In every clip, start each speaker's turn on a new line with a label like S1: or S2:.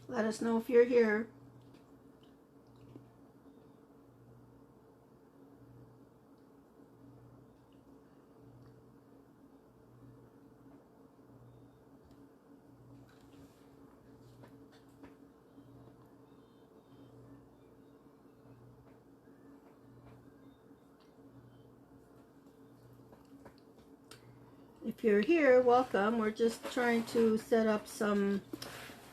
S1: Let us know if you're here. If you're here, welcome. We're just trying to set up some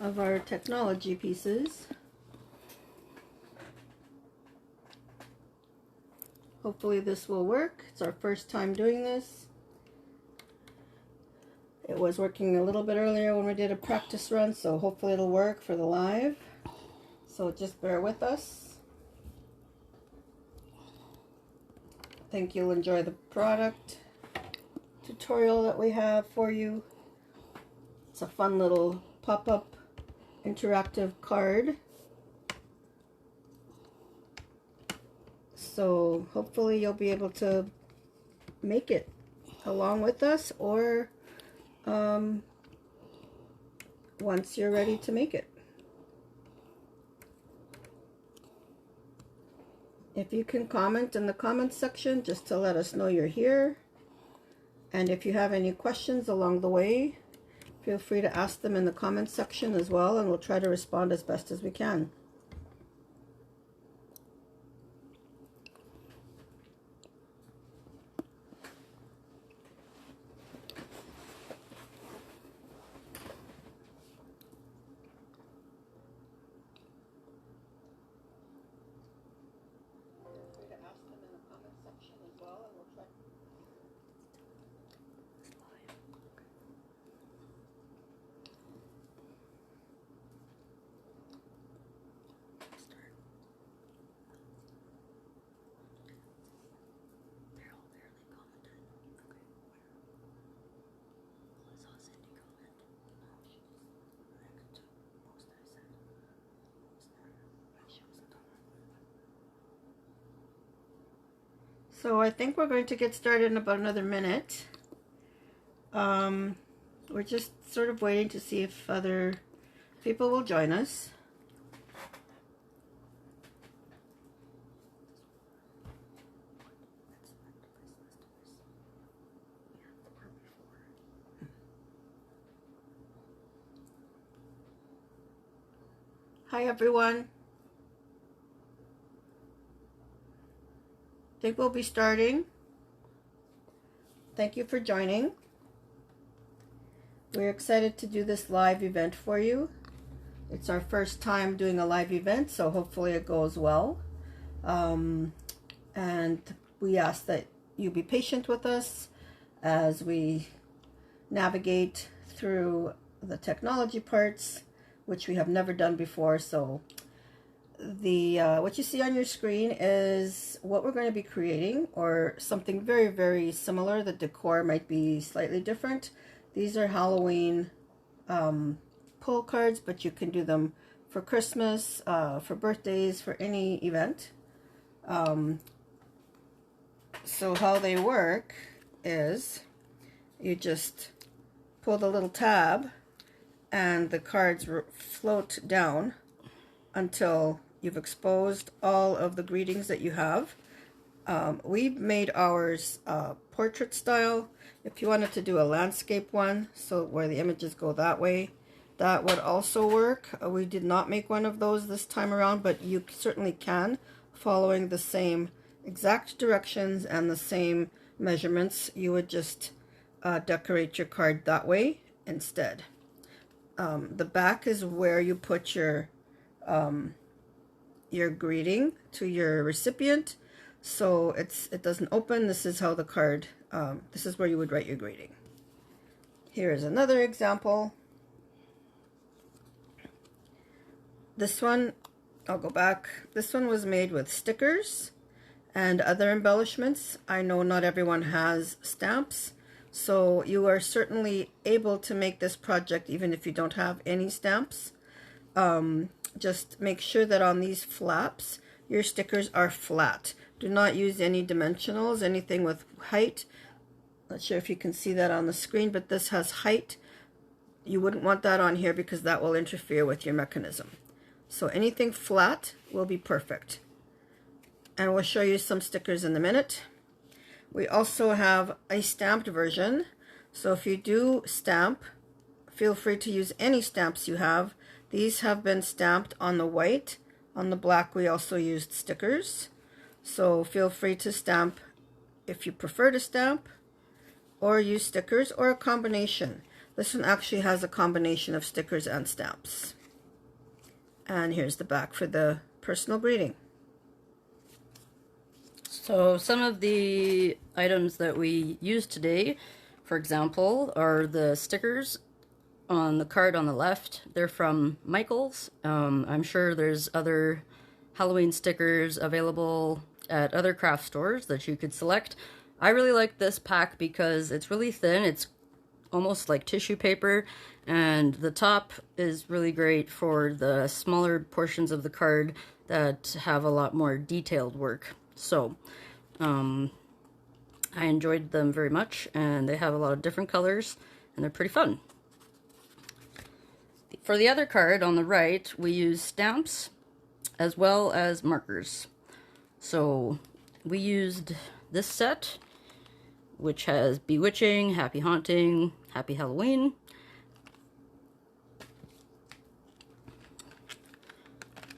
S1: of our technology pieces. Hopefully this will work. It's our first time doing this. It was working a little bit earlier when we did a practice run, so hopefully it'll work for the live. So just bear with us. I think you'll enjoy the product tutorial that we have for you. It's a fun little pop-up interactive card. So hopefully you'll be able to make it along with us, or once you're ready to make it. If you can comment in the comments section just to let us know you're here. And if you have any questions along the way, feel free to ask them in the comments section as well, and we'll try to respond as best as we can. So I think we're going to get started in about another minute. We're just sort of waiting to see if other people will join us. Hi everyone. I think we'll be starting. Thank you for joining. We're excited to do this live event for you. It's our first time doing a live event, so hopefully it goes well. And we ask that you be patient with us as we navigate through the technology parts, which we have never done before. So the what you see on your screen is what we're going to be creating, or something very, very similar. The decor might be slightly different. These are Halloween pull cards, but you can do them for Christmas, for birthdays, for any event. So how they work is you just pull the little tab and the cards float down until you've exposed all of the greetings that you have. We've made ours portrait style. If you wanted to do a landscape one, so where the images go that way, that would also work. We did not make one of those this time around, but you certainly can, following the same exact directions and the same measurements. You would just decorate your card that way instead. The back is where you put your greeting to your recipient, so it doesn't open. This is how the card, this is where you would write your greeting. Here is another example. This one, I'll go back. This one was made with stickers and other embellishments. I know not everyone has stamps, so you are certainly able to make this project even if you don't have any stamps. Just make sure that on these flaps, your stickers are flat. Do not use any dimensionals, anything with height. Not sure if you can see that on the screen, but this has height you wouldn't want that on here because that will interfere with your mechanism. So anything flat will be perfect. And we'll show you some stickers in a minute. We also have a stamped version. So if you do stamp, feel free to use any stamps you have. These have been stamped on the white. On the black we also used stickers. So feel free to stamp if you prefer to stamp, or use stickers, or a combination. This one actually has a combination of stickers and stamps. And here's the back for the personal greeting.
S2: So some of the items that we used today, for example, are the stickers on the card on the left. They're from Michael's. I'm sure there's other Halloween stickers available at other craft stores that you could select. I really like this pack because it's really thin. It's almost like tissue paper, and the top is really great for the smaller portions of the card that have a lot more detailed work. So I enjoyed them very much, and they have a lot of different colors, and they're pretty fun. For the other card on the right, we use stamps as well as markers. So we used this set, which has Bewitching, Happy Haunting, Happy Halloween.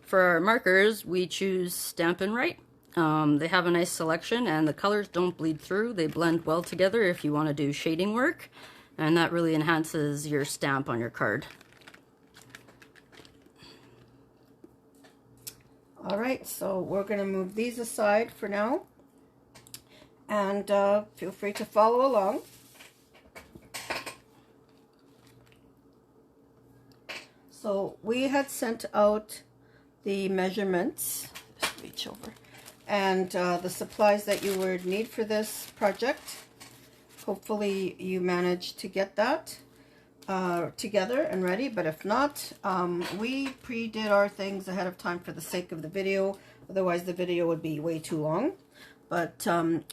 S2: For our markers, we choose Stampin' Write. They have a nice selection, and the colors don't bleed through. They blend well together if you want to do shading work, and that really enhances your stamp on your card.
S1: Alright, so we're going to move these aside for now. And feel free to follow along. So we had sent out the measurements, just reach over, and the supplies that you would need for this project. Hopefully you managed to get that together and ready, but if not, we pre-did our things ahead of time for the sake of the video. Otherwise the video would be way too long. But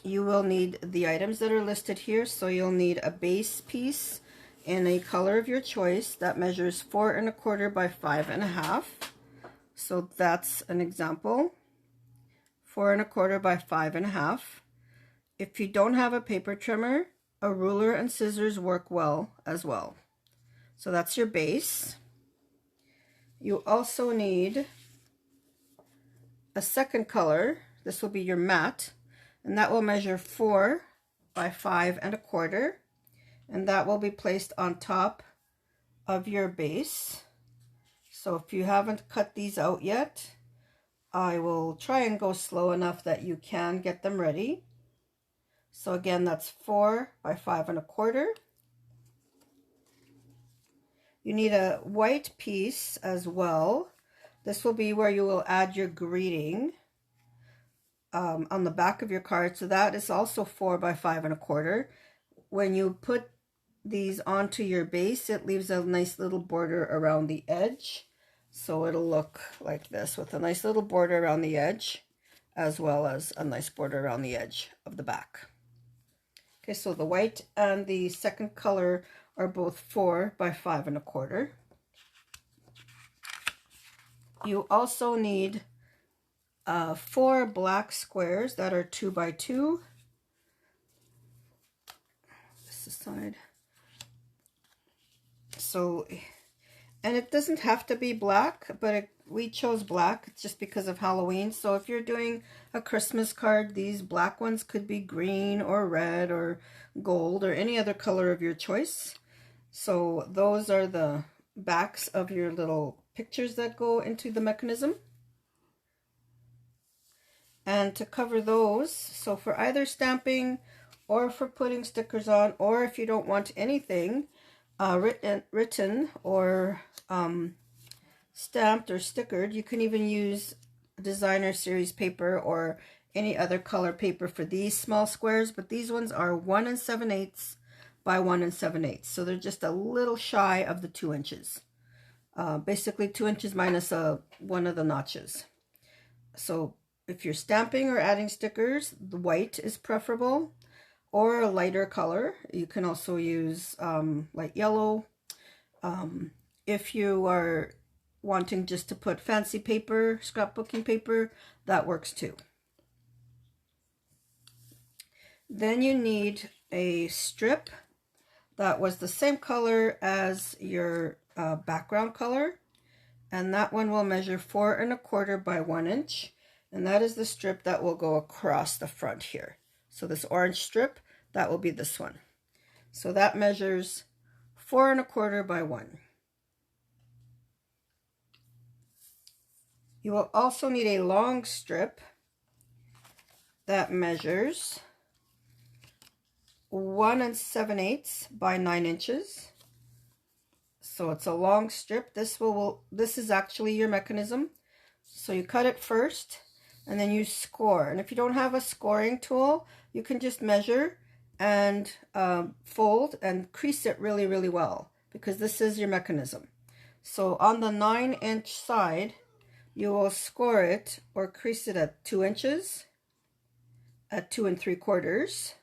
S1: you will need the items that are listed here. So you'll need a base piece in a color of your choice that measures 4 1/4 by 5 1/2. So that's an example. 4 1/4 by 5 1/2. If you don't have a paper trimmer, a ruler and scissors work well as well. So that's your base. You also need a second color. This will be your matte, and that will measure 4 by 5 1/4, and that will be placed on top of your base. So if you haven't cut these out yet, I will try and go slow enough that you can get them ready. So again, that's 4 by 5 1/4. You need a white piece as well. This will be where you will add your greeting on the back of your card. So that is also 4 by 5 1/4. When you put these onto your base, it leaves a nice little border around the edge. So it'll look like this with a nice little border around the edge, as well as a nice border around the edge of the back. Okay, so the white and the second color are both 4 by 5 1/4. You also need 4 black squares that are 2 by 2. This aside. So, and it doesn't have to be black, but we chose black just because of Halloween. So if you're doing a Christmas card, these black ones could be green or red or gold or any other color of your choice. So those are the backs of your little pictures that go into the mechanism. And to cover those, so for either stamping or for putting stickers on, or if you don't want anything written or stamped or stickered, you can even use designer series paper or any other color paper for these small squares, but these ones are 1 7/8 by 1 7/8, so they're just a little shy of the 2 inches. Basically 2 inches minus one of the notches. So if you're stamping or adding stickers, the white is preferable, or a lighter color. You can also use light yellow If you are wanting just to put fancy paper, scrapbooking paper, that works too. Then you need a strip that was the same color as your background color, and that one will measure 4 1/4 by 1 inch, and that is the strip that will go across the front here. So this orange strip, that will be this one. So that measures 4 1/4 by 1. You will also need a long strip that measures 1 7/8 by 9 inches. So it's a long strip. This is actually your mechanism. So you cut it first and then you score. And if you don't have a scoring tool, you can just measure and fold and crease it really, really well, because this is your mechanism. So on the 9-inch side, you will score it or crease it at 2 inches, at 2 3/4,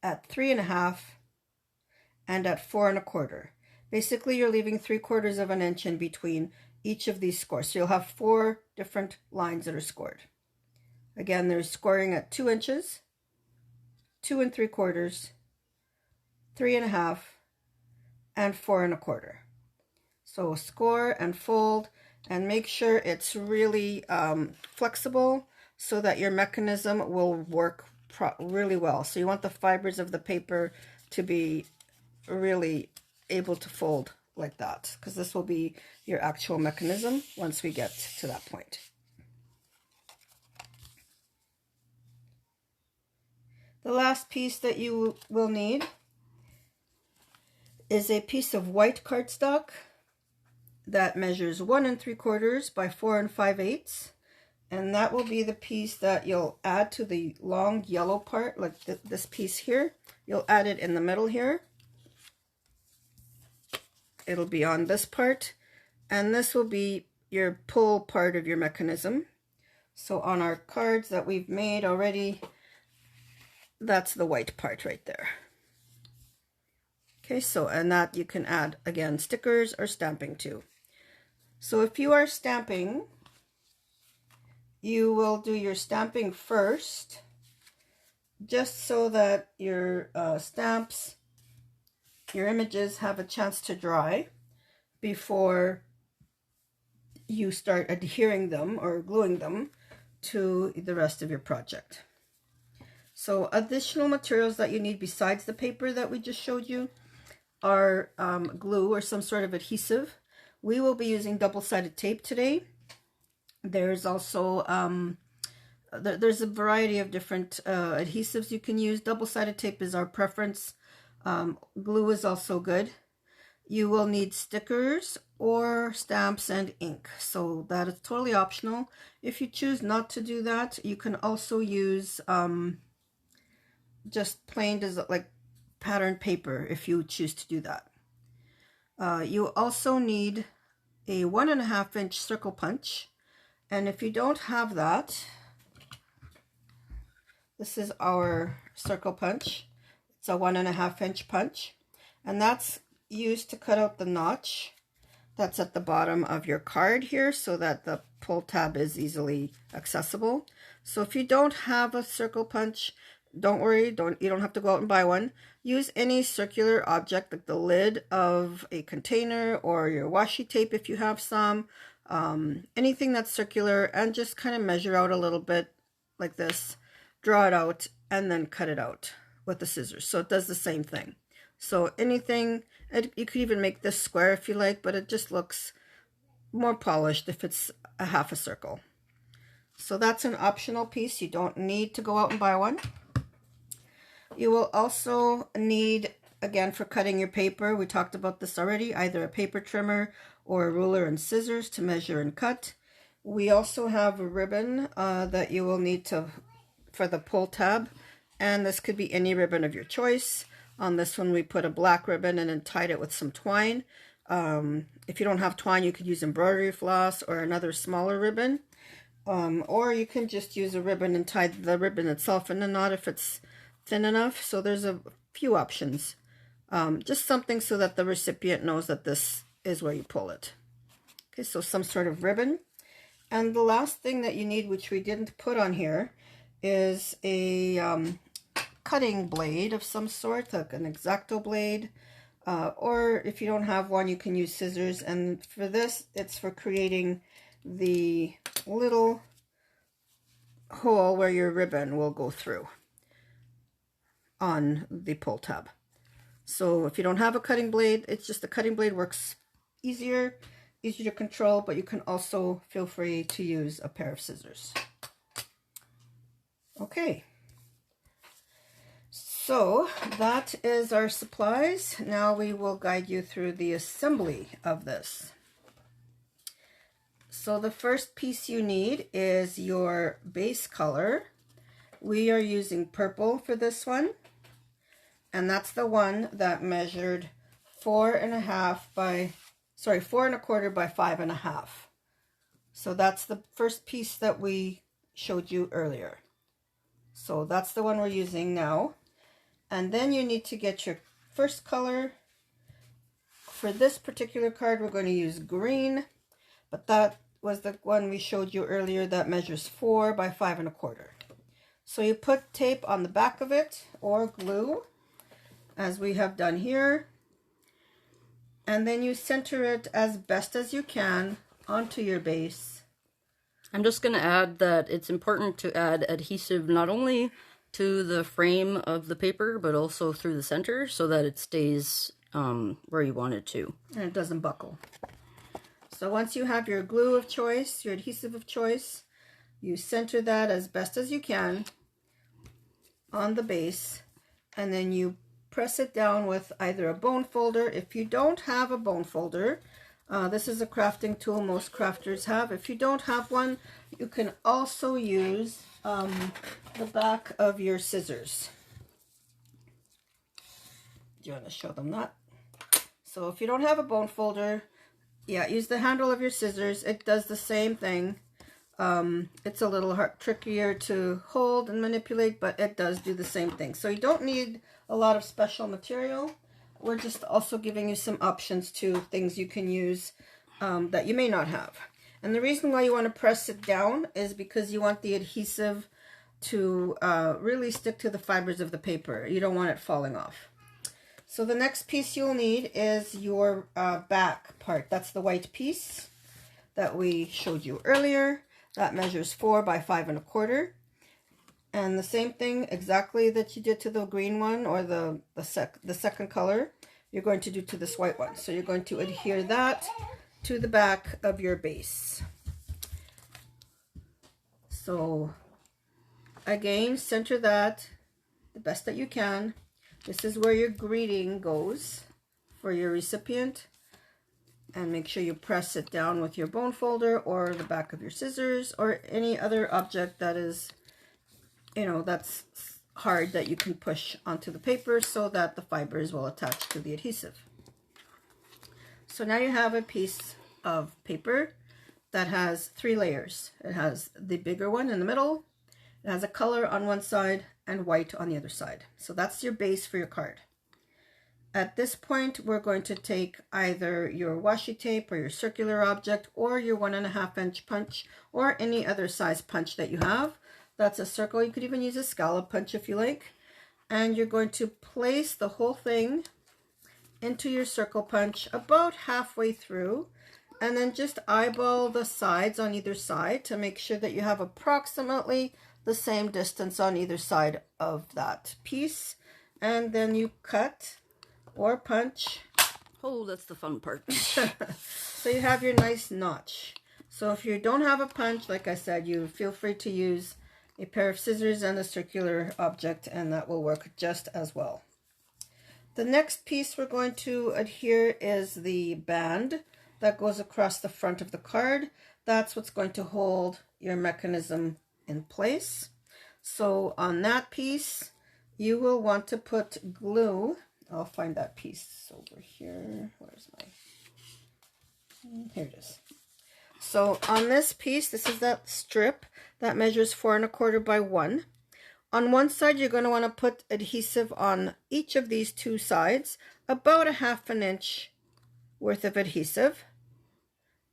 S1: at 3 1/2, and at 4 1/4. Basically, you're leaving 3/4 of an inch in between each of these scores. So you'll have 4 different lines that are scored. Again, there's scoring at 2 inches, 2 3/4, 3 1/2, and 4 1/4. So score and fold, and make sure it's really flexible so that your mechanism will work really well. So you want the fibers of the paper to be really able to fold like that, because this will be your actual mechanism once we get to that point. The last piece that you will need is a piece of white cardstock that measures 1 3/4 by 4 5/8, and that will be the piece that you'll add to the long yellow part, like this piece here. You'll add it in the middle here. It'll be on this part, and this will be your pull part of your mechanism. So on our cards that we've made already, that's the white part right there. Okay, so, and that you can add, again, stickers or stamping to. So if you are stamping, you will do your stamping first, just so that your stamps, your images have a chance to dry before you start adhering them or gluing them to the rest of your project. So additional materials that you need besides the paper that we just showed you are glue or some sort of adhesive. We will be using double-sided tape today. There's also there's a variety of different adhesives you can use. Double-sided tape is our preference. Glue is also good. You will need stickers or stamps and ink, so that is totally optional. If you choose not to do that, you can also use just plain like patterned paper if you choose to do that. You also need a 1 1/2 inch circle punch, and if you don't have that, this is our circle punch. It's a 1 1/2 inch punch, and that's used to cut out the notch that's at the bottom of your card here, so that the pull tab is easily accessible. So if you don't have a circle punch, don't worry, you don't have to go out and buy one. Use any circular object, like the lid of a container or your washi tape if you have some, anything that's circular, and just kind of measure out a little bit like this, draw it out, and then cut it out with the scissors. So it does the same thing. So anything, you could even make this square if you like, but it just looks more polished if it's a half a circle. So that's an optional piece. You don't need to go out and buy one. You will also need, again, for cutting your paper, we talked about this already, either a paper trimmer or a ruler and scissors to measure and cut. We also have a ribbon that you will need for the pull tab, and this could be any ribbon of your choice. On this one, we put a black ribbon and then tied it with some twine. If you don't have twine, you could use embroidery floss or another smaller ribbon. Or you can just use a ribbon and tie the ribbon itself in a knot if it's thin enough. So there's a few options. Just something so that the recipient knows that this is where you pull it. Okay, so some sort of ribbon. And the last thing that you need, which we didn't put on here, is a cutting blade of some sort, like an X-Acto blade. Or if you don't have one, you can use scissors. And for this, it's for creating the little hole where your ribbon will go through on the pull tab. So if you don't have a cutting blade, it's just the cutting blade works easier to control, but you can also feel free to use a pair of scissors. Okay, so that is our supplies. Now we will guide you through the assembly of this. So the first piece you need is your base color. We are using purple for this one, and that's the one that measured 4.25 by 4.25 by 5.5. So that's the first piece that we showed you earlier. So that's the one we're using now. And then you need to get your first color. For this particular card, we're going to use green, but that was the one we showed you earlier that measures 4 by 5.25. So you put tape on the back of it or glue, as we have done here. And then you center it as best as you can onto your base.
S2: I'm just going to add that it's important to add adhesive not only to the frame of the paper, but also through the center so that it stays where you want it to.
S1: And it doesn't buckle. So once you have your glue of choice, your adhesive of choice, you center that as best as you can on the base, and then you press it down with either a bone folder. If you don't have a bone folder, this is a crafting tool most crafters have. If you don't have one, you can also use the back of your scissors. Do you want to show them that? So if you don't have a bone folder, yeah, use the handle of your scissors. It does the same thing. It's a little trickier to hold and manipulate, but it does do the same thing. So you don't need a lot of special material. We're just also giving you some options to things you can use that you may not have. And the reason why you want to press it down is because you want the adhesive to really stick to the fibers of the paper. You don't want it falling off. So the next piece you'll need is your back part. That's the white piece that we showed you earlier. That measures 4 by 5.25. And the same thing exactly that you did to the green one or the second color, you're going to do to this white one. So you're going to adhere that to the back of your base. So again, center that the best that you can. This is where your greeting goes for your recipient. And make sure you press it down with your bone folder or the back of your scissors or any other object that is, that's hard that you can push onto the paper so that the fibers will attach to the adhesive. So now you have a piece of paper that has 3 layers. It has the bigger one in the middle, it has a color on one side and white on the other side. So that's your base for your card. At this point, we're going to take either your washi tape or your circular object or your 1.5 inch punch or any other size punch that you have. That's a circle. You could even use a scallop punch if you like. And you're going to place the whole thing into your circle punch about halfway through, and then just eyeball the sides on either side to make sure that you have approximately the same distance on either side of that piece. And then you cut or punch.
S2: Oh, that's the fun part.
S1: So you have your nice notch. So if you don't have a punch, like I said, you feel free to use a pair of scissors and a circular object, and that will work just as well. The next piece we're going to adhere is the band that goes across the front of the card. That's what's going to hold your mechanism in place. So on that piece, you will want to put glue. I'll find that piece over here. Where's my... Here it is. So on this piece, this is that strip that measures 4.25 by 1. On one side, you're going to want to put adhesive on each of these two sides, about a 1/2 inch worth of adhesive.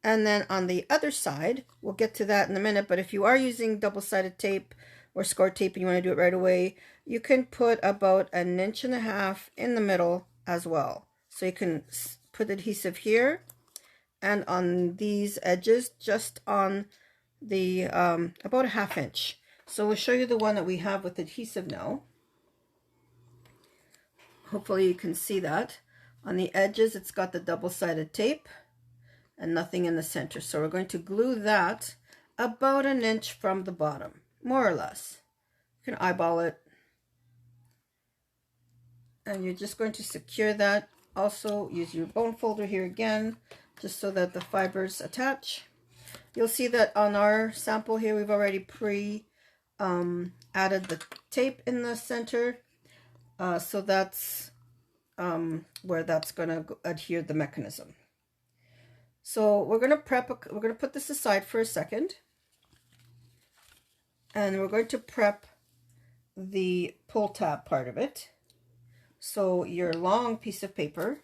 S1: And then on the other side, we'll get to that in a minute, but if you are using double-sided tape or score tape and you want to do it right away, you can put about 1.5 inches in the middle as well. So you can put adhesive here and on these edges, just on the about a 1/2 inch. So we'll show you the one that we have with adhesive now. Hopefully you can see that. On the edges, it's got the double-sided tape and nothing in the center. So we're going to glue that about 1 inch from the bottom, more or less. You can eyeball it. And you're just going to secure that. Also, use your bone folder here again, just so that the fibers attach. You'll see that on our sample here, we've already added the tape in the center. So that's where that's going to adhere the mechanism. So we're going to put this aside for a second. And we're going to prep the pull tab part of it. So your long piece of paper,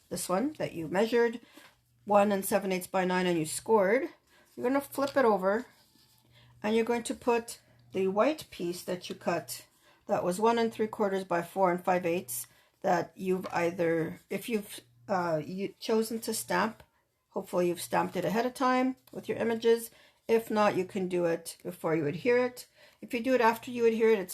S1: this one that you measured 1 7/8 by 9 and you scored, you're going to flip it over and you're going to put the white piece that you cut, that was 1 3/4 by 4 5/8, that you've either, if you've chosen to stamp, hopefully you've stamped it ahead of time with your images. If not, you can do it before you adhere it. If you do it after you adhere it, it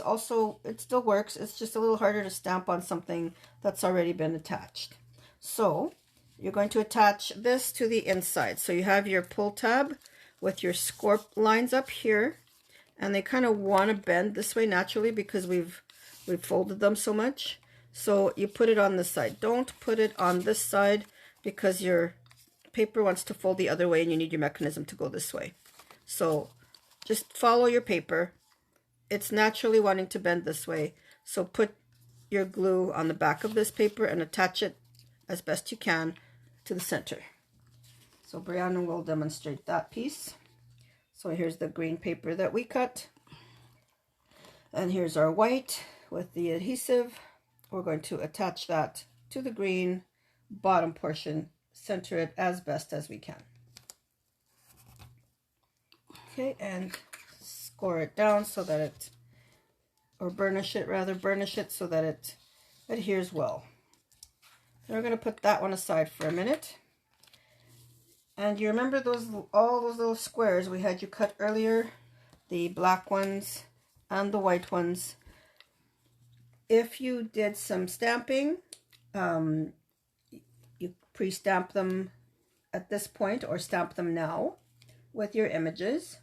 S1: still works. It's just a little harder to stamp on something that's already been attached. So you're going to attach this to the inside. So you have your pull tab with your score lines up here, and they kind of want to bend this way naturally because we've folded them so much. So you put it on this side. Don't put it on this side because your paper wants to fold the other way and you need your mechanism to go this way. So just follow your paper. It's naturally wanting to bend this way. So put your glue on the back of this paper and attach it as best you can to the center. So Brianna will demonstrate that piece. So here's the green paper that we cut. And here's our white with the adhesive. We're going to attach that to the green bottom portion, center it as best as we can. Okay, and score it down so that it, or burnish it so that it adheres well. And we're going to put that one aside for a minute. And you remember all those little squares we had you cut earlier, the black ones and the white ones. If you did some stamping, you pre-stamp them at this point or stamp them now with your images.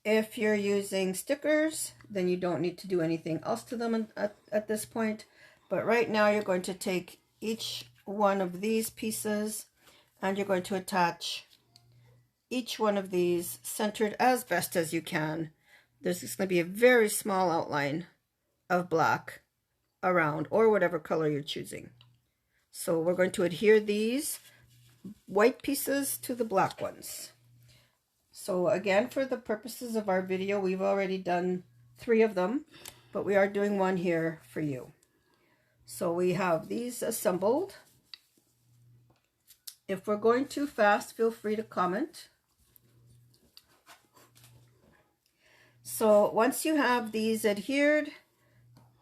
S1: If you're using stickers, then you don't need to do anything else to them at this point. But right now you're going to take each one of these pieces and you're going to attach each one of these centered as best as you can. There's just going to be a very small outline of black around, or whatever color you're choosing. So we're going to adhere these white pieces to the black ones. So again, for the purposes of our video, we've already done 3 of them, but we are doing one here for you. So we have these assembled. If we're going too fast, feel free to comment. So once you have these adhered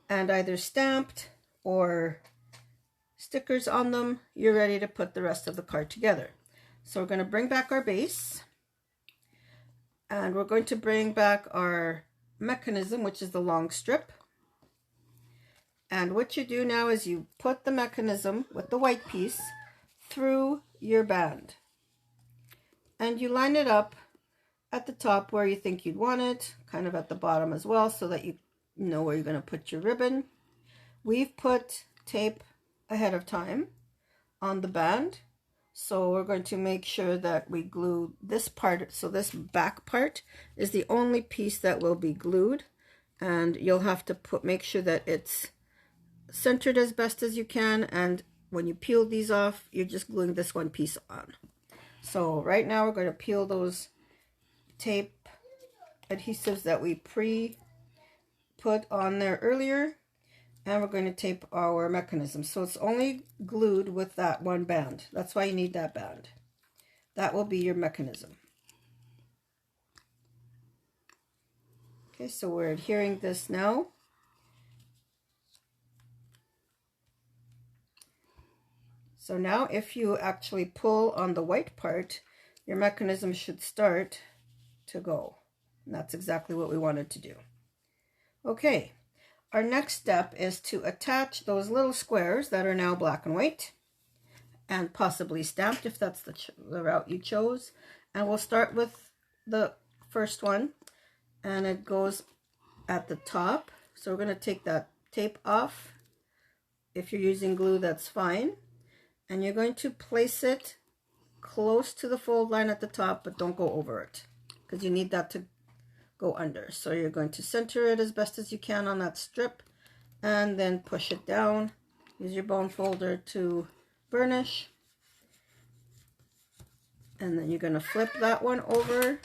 S1: and either stamped or stickers on them, you're ready to put the rest of the card together. So we're going to bring back our base. And we're going to bring back our mechanism, which is the long strip. And what you do now is you put the mechanism with the white piece through your band. And you line it up at the top where you think you'd want it, kind of at the bottom as well, so that you know where you're going to put your ribbon. We've put tape ahead of time on the band. So we're going to make sure that we glue this part. So this back part is the only piece that will be glued. And you'll have to make sure that it's centered as best as you can. And when you peel these off, you're just gluing this one piece on. So right now we're going to peel those tape adhesives that we put on there earlier, and we're going to tape our mechanism. So it's only glued with that one band. That's why you need that band. That will be your mechanism. Okay, so we're adhering this now. So now if you actually pull on the white part, your mechanism should start to go. And that's exactly what we wanted to do. Okay, our next step is to attach those little squares that are now black and white and possibly stamped if that's the route you chose. And we'll start with the first one, and it goes at the top. So we're going to take that tape off. If you're using glue, that's fine. And you're going to place it close to the fold line at the top, but don't go over it because you need that to go under. So you're going to center it as best as you can on that strip and then push it down. Use your bone folder to burnish. And then you're going to flip that one over.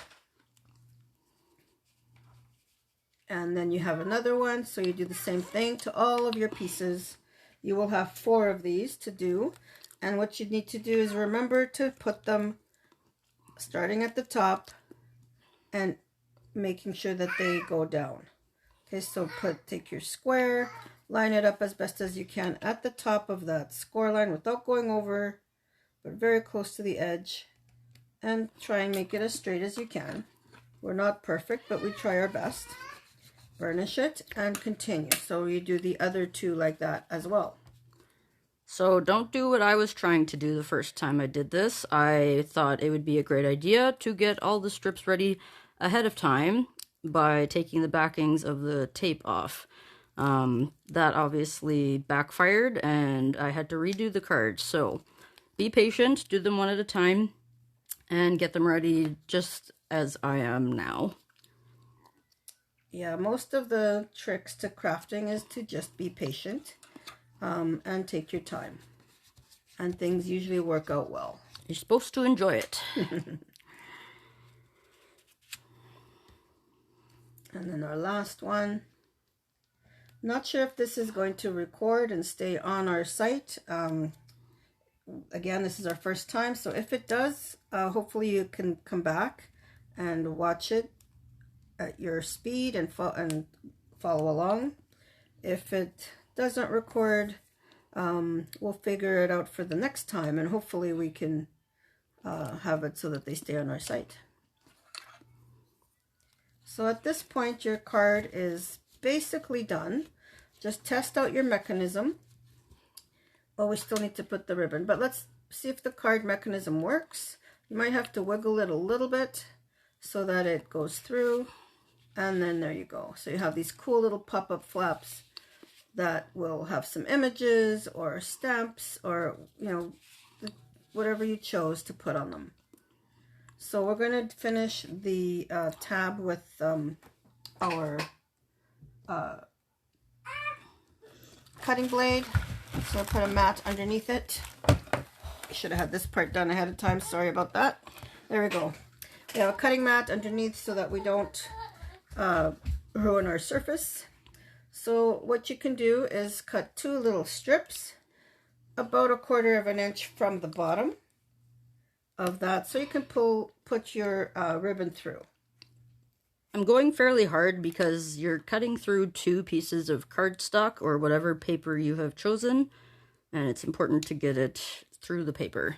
S1: And then you have another one. So you do the same thing to all of your pieces. You will have 4 of these to do. And what you need to do is remember to put them starting at the top and making sure that they go down. Okay, so take your square, line it up as best as you can at the top of that score line without going over, but very close to the edge, and try and make it as straight as you can. We're not perfect, but we try our best. Burnish it and continue. So you do the other 2 like that as well.
S2: So don't do what I was trying to do the first time I did this. I thought it would be a great idea to get all the strips ready ahead of time by taking the backings of the tape off. That obviously backfired and I had to redo the cards. So be patient, do them one at a time, and get them ready just as I am now.
S1: Yeah, most of the tricks to crafting is to just be patient. And take your time, and things usually work out well.
S2: You're supposed to enjoy it.
S1: And then our last one. Not sure if this is going to record and stay on our site. Again, this is our first time, so if it does, hopefully you can come back and watch it at your speed and follow along. If it doesn't record, we'll figure it out for the next time, and hopefully we can have it so that they stay on our site. So at this point your card is basically done. Just test out your mechanism. Well, we still need to put the ribbon, but let's see if the card mechanism works. You might have to wiggle it a little bit so that it goes through, and then there you go. So you have these cool little pop-up flaps that will have some images or stamps or, you know, whatever you chose to put on them. So we're going to finish the tab with our cutting blade. So I'll put a mat underneath it. I should have had this part done ahead of time. Sorry about that. There we go. We have a cutting mat underneath so that we don't ruin our surface. So what you can do is cut 2 little strips about 1/4 of an inch from the bottom of that, so you can put your ribbon through.
S2: I'm going fairly hard because you're cutting through 2 pieces of cardstock or whatever paper you have chosen, and it's important to get it through the paper.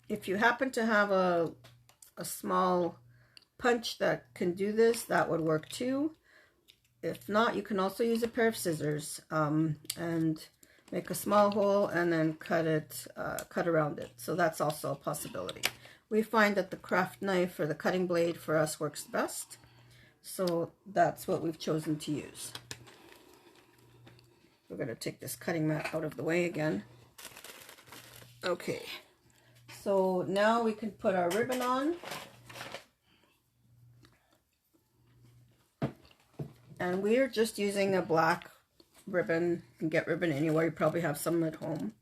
S1: If you happen to have a small punch that can do this, that would work too. If not, you can also use a pair of scissors and make a small hole and then cut around it. So that's also a possibility. We find that the craft knife or the cutting blade for us works best. So that's what we've chosen to use. We're going to take this cutting mat out of the way again. Okay, so now we can put our ribbon on. And we're just using a black ribbon. You can get ribbon anywhere. You probably have some at home.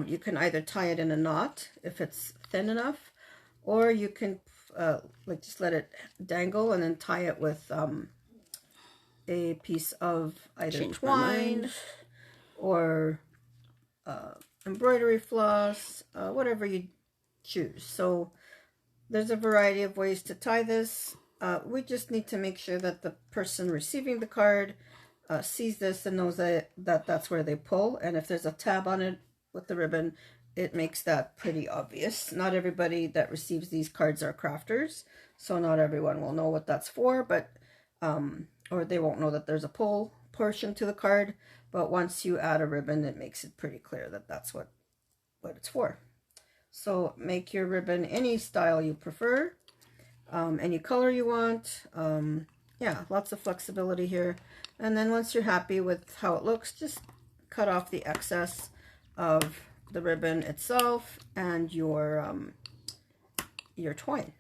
S1: You can either tie it in a knot if it's thin enough, or you can like just let it dangle and then tie it with a piece of either
S2: Change
S1: twine or embroidery floss, whatever you choose. So there's a variety of ways to tie this. We just need to make sure that the person receiving the card sees this and knows that that's where they pull. And if there's a tab on it with the ribbon, it makes that pretty obvious. Not everybody that receives these cards are crafters, so not everyone will know what that's for, but or they won't know that there's a pull portion to the card. But once you add a ribbon, it makes it pretty clear that that's what it's for. So make your ribbon any style you prefer, any color you want. Yeah, lots of flexibility here. And then once you're happy with how it looks, just cut off the excess of the ribbon itself and your twine.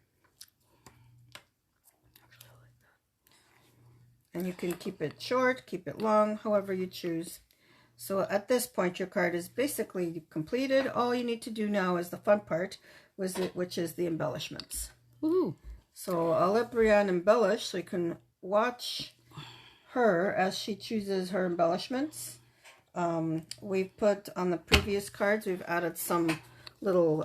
S1: And you can keep it short, keep it long, however you choose. So at this point, your card is basically completed. All you need to do now is the fun part, which is the embellishments.
S2: Woohoo!
S1: So I'll let Brianne embellish so you can watch her as she chooses her embellishments. We've put on the previous cards, we've added some little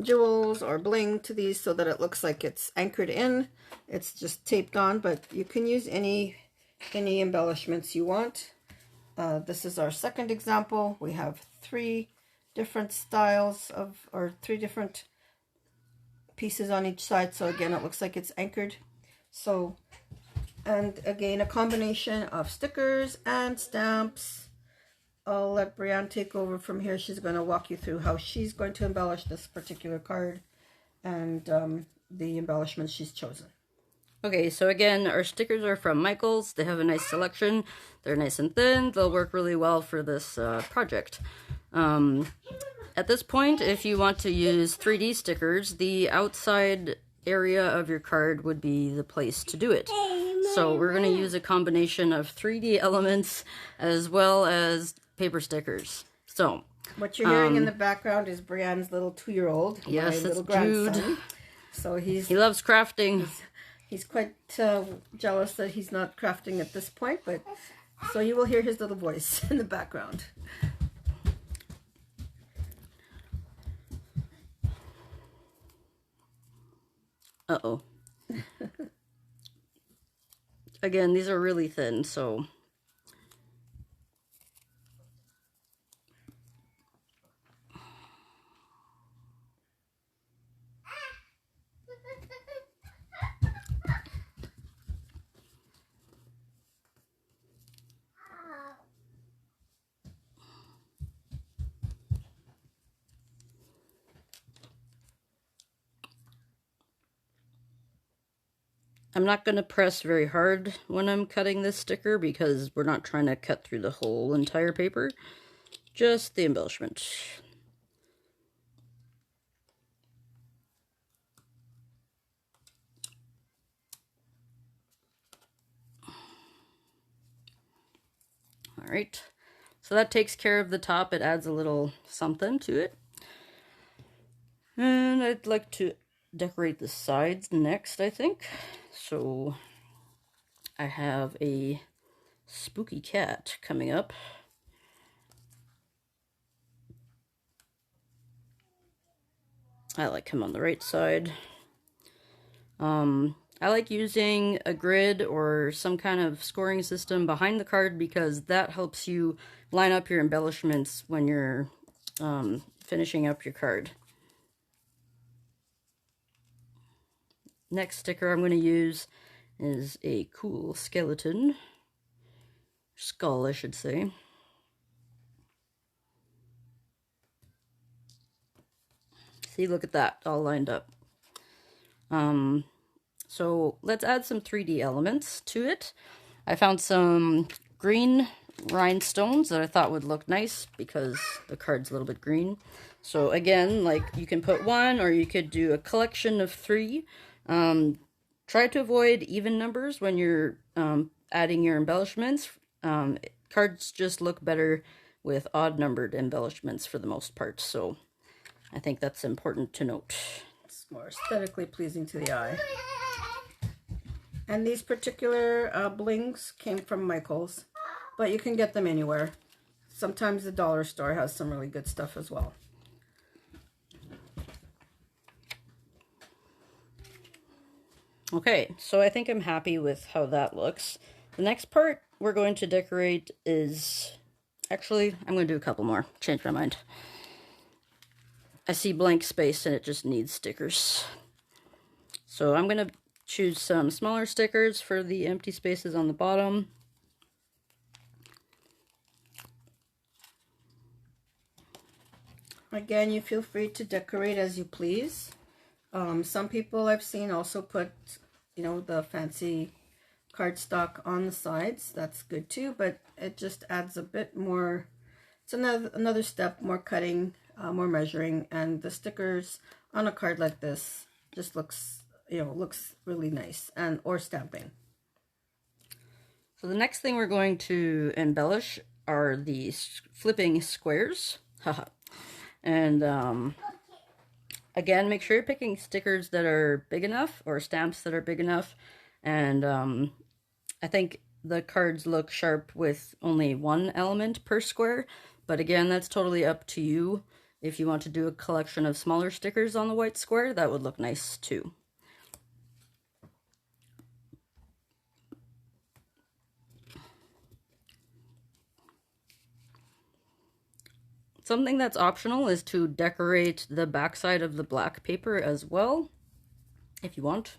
S1: jewels or bling to these so that it looks like it's anchored in. It's just taped on, but you can use any embellishments you want. This is our second example. We have 3 different styles or 3 different pieces on each side. So again, it looks like it's anchored. So, and again, a combination of stickers and stamps. I'll let Brianne take over from here. She's going to walk you through how she's going to embellish this particular card and the embellishments she's chosen.
S2: Okay, so again, our stickers are from Michaels. They have a nice selection. They're nice and thin. They'll work really well for this project. At this point, if you want to use 3D stickers, the outside area of your card would be the place to do it. So we're going to use a combination of 3D elements as well as paper stickers. So
S1: what you're hearing in the background is Brianne's little 2-year-old,
S2: yes,
S1: my little
S2: Jude.
S1: grandson. So he
S2: loves crafting.
S1: He's quite jealous that he's not crafting at this point, but so you will hear his little voice in the background.
S2: Uh-oh. Again, these are really thin, so I'm not going to press very hard when I'm cutting this sticker because we're not trying to cut through the whole entire paper, just the embellishment. Alright, so that takes care of the top. It adds a little something to it. And I'd like to decorate the sides next, I think. So I have a spooky cat coming up. I like him on the right side. I like using a grid or some kind of scoring system behind the card because that helps you line up your embellishments when you're finishing up your card. Next sticker I'm going to use is a cool skeleton. Skull, I should say. See, look at that, all lined up. So let's add some 3D elements to it. I found some green rhinestones that I thought would look nice because the card's a little bit green. So again, like you can put 1 or you could do a collection of 3. Try to avoid even numbers when you're adding your embellishments. Cards just look better with odd numbered embellishments for the most part, so I think that's important to note.
S1: It's more aesthetically pleasing to the eye. And these particular blings came from Michael's, but you can get them anywhere. Sometimes the dollar store has some really good stuff as well.
S2: Okay, so I think I'm happy with how that looks. The next part we're going to decorate is... Actually, I'm going to do a couple more. Change my mind. I see blank space and it just needs stickers. So I'm going to choose some smaller stickers for the empty spaces on the bottom.
S1: Again, you feel free to decorate as you please. Some people I've seen also put, you know, the fancy cardstock on the sides. That's good too, but it just adds a bit more. It's another step, more cutting, more measuring, and the stickers on a card like this just looks, you know, looks really nice, and or stamping.
S2: So the next thing we're going to embellish are the flipping squares. Haha. And again, make sure you're picking stickers that are big enough or stamps that are big enough. And I think the cards look sharp with only one element per square. But again, that's totally up to you. If you want to do a collection of smaller stickers on the white square, that would look nice too. Something that's optional is to decorate the backside of the black paper as well, if you want.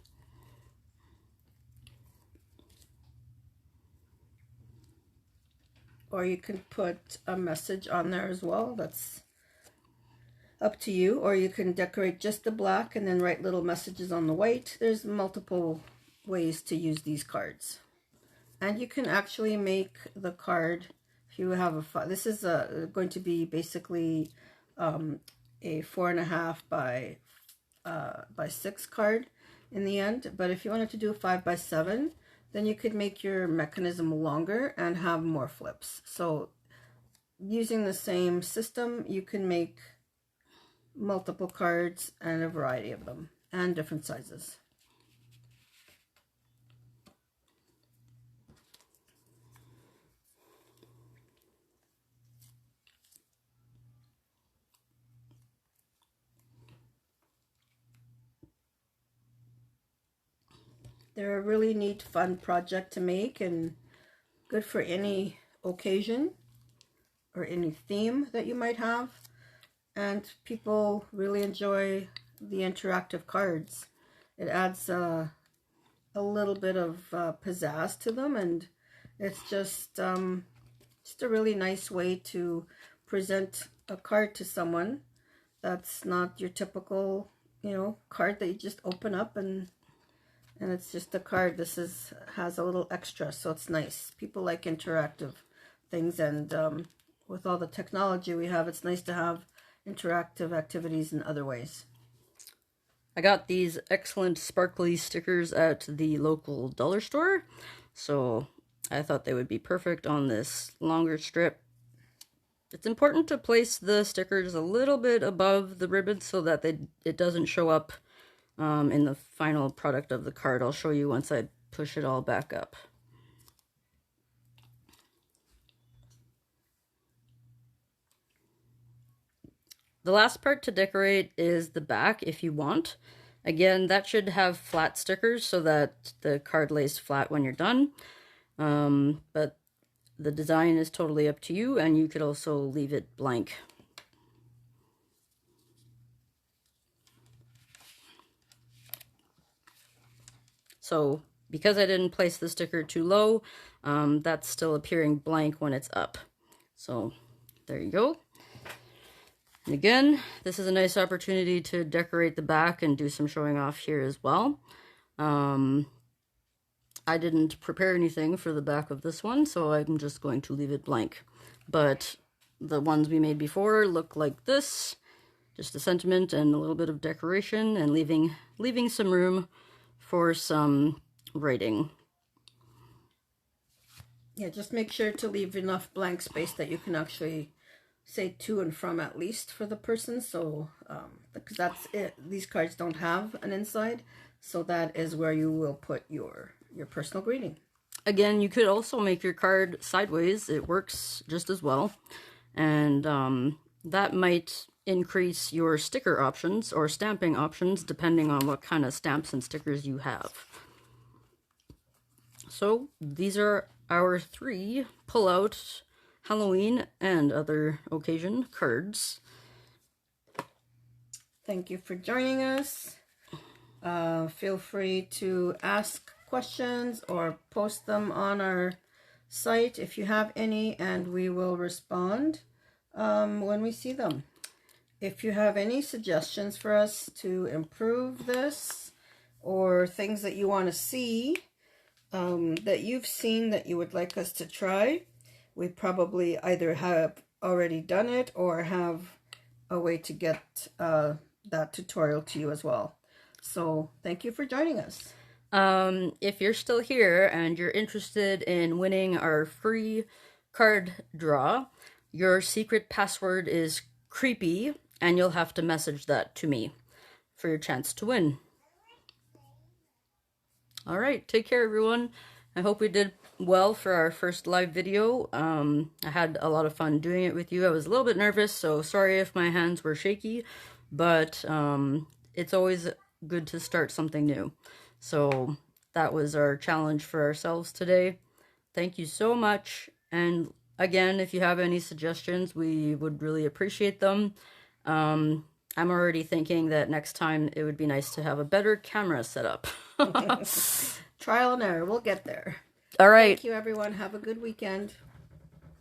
S1: Or you can put a message on there as well. That's up to you. Or you can decorate just the black and then write little messages on the white. There's multiple ways to use these cards. And you can actually make the card, if you have a, this is going to be basically a 4.5 by 6 card in the end. But if you wanted to do a 5 by 7, then you could make your mechanism longer and have more flips. So using the same system, you can make multiple cards and a variety of them and different sizes. They're a really neat, fun project to make and good for any occasion or any theme that you might have. And people really enjoy the interactive cards. It adds a little bit of pizzazz to them, and it's just a really nice way to present a card to someone that's not your typical, you know, card that you just open up and it's just a card. This has a little extra, so it's nice. People like interactive things, and with all the technology we have, it's nice to have interactive activities in other ways.
S2: I got these excellent sparkly stickers at the local dollar store, so I thought they would be perfect on this longer strip. It's important to place the stickers a little bit above the ribbon so that it doesn't show up in the final product of the card. I'll show you once I push it all back up. The last part to decorate is the back if you want. Again, that should have flat stickers so that the card lays flat when you're done. But the design is totally up to you, and you could also leave it blank. So because I didn't place the sticker too low, that's still appearing blank when it's up. So there you go. And again, this is a nice opportunity to decorate the back and do some showing off here as well. I didn't prepare anything for the back of this one, so I'm just going to leave it blank. But the ones we made before look like this. Just a sentiment and a little bit of decoration, and leaving some room for some writing.
S1: Yeah, just make sure to leave enough blank space that you can actually say to and from at least for the person. So because that's it, these cards don't have an inside, so that is where you will put your your personal greeting.
S2: Again, you could also make your card sideways. It works just as well. And that might increase your sticker options or stamping options depending on what kind of stamps and stickers you have. So these are our 3 pull-out Halloween and other occasion cards.
S1: Thank you for joining us. Feel free to ask questions or post them on our site if you have any, and we will respond when we see them. If you have any suggestions for us to improve this, or things that you want to see that you've seen that you would like us to try, we probably either have already done it or have a way to get that tutorial to you as well. So thank you for joining us.
S2: If you're still here and you're interested in winning our free card draw, your secret password is creepy, and you'll have to message that to me for your chance to win. All right, take care, everyone. I hope we did well for our first live video. I had a lot of fun doing it with you. I was a little bit nervous, so sorry if my hands were shaky, but it's always good to start something new. So that was our challenge for ourselves today. Thank you so much. And again, if you have any suggestions, we would really appreciate them. I'm already thinking that next time it would be nice to have a better camera set up.
S1: Trial and error. We'll get there.
S2: All right.
S1: Thank you, everyone. Have a good weekend.